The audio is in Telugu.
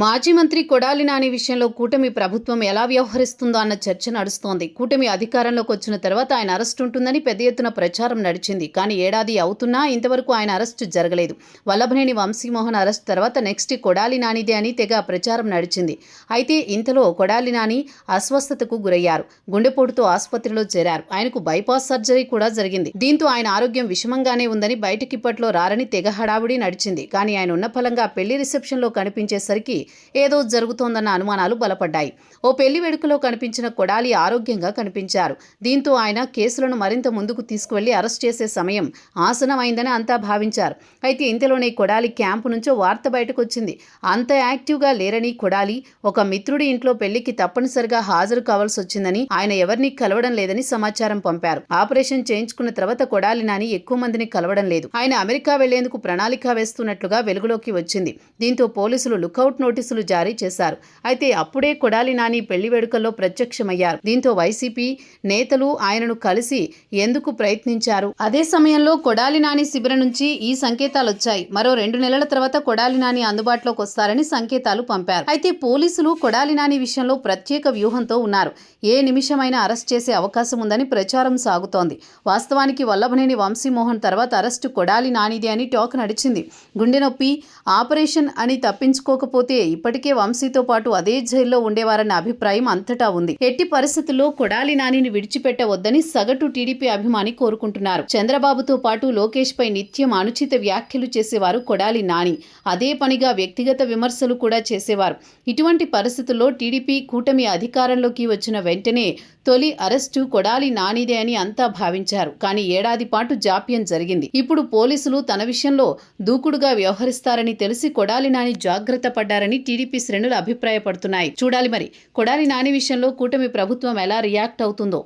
మాజీ మంత్రి కొడాలి నాని విషయంలో కూటమి ప్రభుత్వం ఎలా వ్యవహరిస్తుందో అన్న చర్చ నడుస్తోంది. కూటమి అధికారంలోకి వచ్చిన తర్వాత ఆయన అరెస్ట్ ఉంటుందని పెద్ద ఎత్తున ప్రచారం నడిచింది. కానీ ఏడాది అవుతున్నా ఇంతవరకు ఆయన అరెస్టు జరగలేదు. వల్లభనేని వంశీమోహన్ అరెస్ట్ తర్వాత నెక్స్ట్ కొడాలి నానిదే అని తెగ ప్రచారం నడిచింది. అయితే ఇంతలో కొడాలి నాని అస్వస్థతకు గురయ్యారు. గుండెపోటుతో ఆసుపత్రిలో చేరారు. ఆయనకు బైపాస్ సర్జరీ కూడా జరిగింది. దీంతో ఆయన ఆరోగ్యం విషమంగానే ఉందని బయటకిప్పట్లో రారని తెగ హడావుడి నడిచింది. కానీ ఆయన ఉన్న ఫలంగా పెళ్లి రిసెప్షన్లో కనిపించేసరికి ఏదో జరుగుతోందన్న అనుమానాలు బలపడ్డాయి. ఓ పెళ్లి వేడుకలో కనిపించిన కొడాలి ఆరోగ్యంగా కనిపించారు. దీంతో ఆయన కేసులను మరింత ముందుకు తీసుకువెళ్లి అరెస్ట్ చేసే సమయం ఆసనమైందని అంతా భావించారు. అయితే ఇంతలోనే కొడాలి క్యాంపు నుంచో వార్త బయటకు వచ్చింది. అంత యాక్టివ్గా లేరని, కొడాలి ఒక మిత్రుడి ఇంట్లో పెళ్లికి తప్పనిసరిగా హాజరు కావాల్సి వచ్చిందని, ఆయన ఎవరిని కలవడం లేదని సమాచారం పంపారు. ఆపరేషన్ చేయించుకున్న తర్వాత కొడాలి నాని ఎక్కువ మందిని కలవడం లేదు. ఆయన అమెరికా వెళ్లేందుకు ప్రణాళిక వేస్తున్నట్లుగా వెలుగులోకి వచ్చింది. దీంతో పోలీసులు లుకౌట్ నోటీసులు జారీ చేశారు. అయితే అప్పుడే కొడాలి నాని పెళ్లి వేడుకల్లో ప్రత్యక్షమయ్యారు. దీంతో వైసీపీ నేతలు ఆయనను కలిసి ఎందుకు ప్రయత్నించారు. అదే సమయంలో కొడాలి నాని శిబిరం నుంచి ఈ సంకేతాలు వచ్చాయి. మరో 2 నెలల తర్వాత కొడాలి నాని అందుబాటులోకి వస్తారని సంకేతాలు పంపారు. అయితే పోలీసులు కొడాలి నాని విషయంలో ప్రత్యేక వ్యూహంతో ఉన్నారు. ఏ నిమిషమైనా అరెస్ట్ చేసే అవకాశం ఉందని ప్రచారం సాగుతోంది. వాస్తవానికి వల్లభనేని వంశీమోహన్ తర్వాత అరెస్టు కొడాలి నానిదే అని టాక్ నడిచింది. గుండె నొప్పి ఆపరేషన్ అని తప్పించుకోకపోతే ఇప్పటికే వంశీతో పాటు అదే జైల్లో ఉండేవారన్న అభిప్రాయం అంతటా ఉంది. ఎట్టి పరిస్థితుల్లో కొడాలి నానిని విడిచిపెట్టవద్దని సగటు టీడీపీ అభిమాని కోరుకుంటున్నారు. చంద్రబాబుతో పాటు లోకేష్ పై నిత్యం అనుచిత వ్యాఖ్యలు చేసేవారు కొడాలి నాని. అదే పనిగా వ్యక్తిగత విమర్శలు కూడా చేసేవారు. ఇటువంటి పరిస్థితుల్లో టీడీపీ కూటమి అధికారంలోకి వచ్చిన వెంటనే తొలి అరెస్టు కొడాలి నానిదే అని అంతా భావించారు. కానీ ఏడాది పాటు జాప్యం జరిగింది. ఇప్పుడు పోలీసులు తన విషయంలో దూకుడుగా వ్యవహరిస్తారని తెలిసి కొడాలి నాని జాగ్రత్త పడ్డారని టీడీపీ శ్రేణులు అభిప్రాయపడుతున్నాయి. చూడాలి మరి కొడాలి నాని విషయంలో కూటమి ప్రభుత్వం ఎలా రియాక్ట్ అవుతుందో.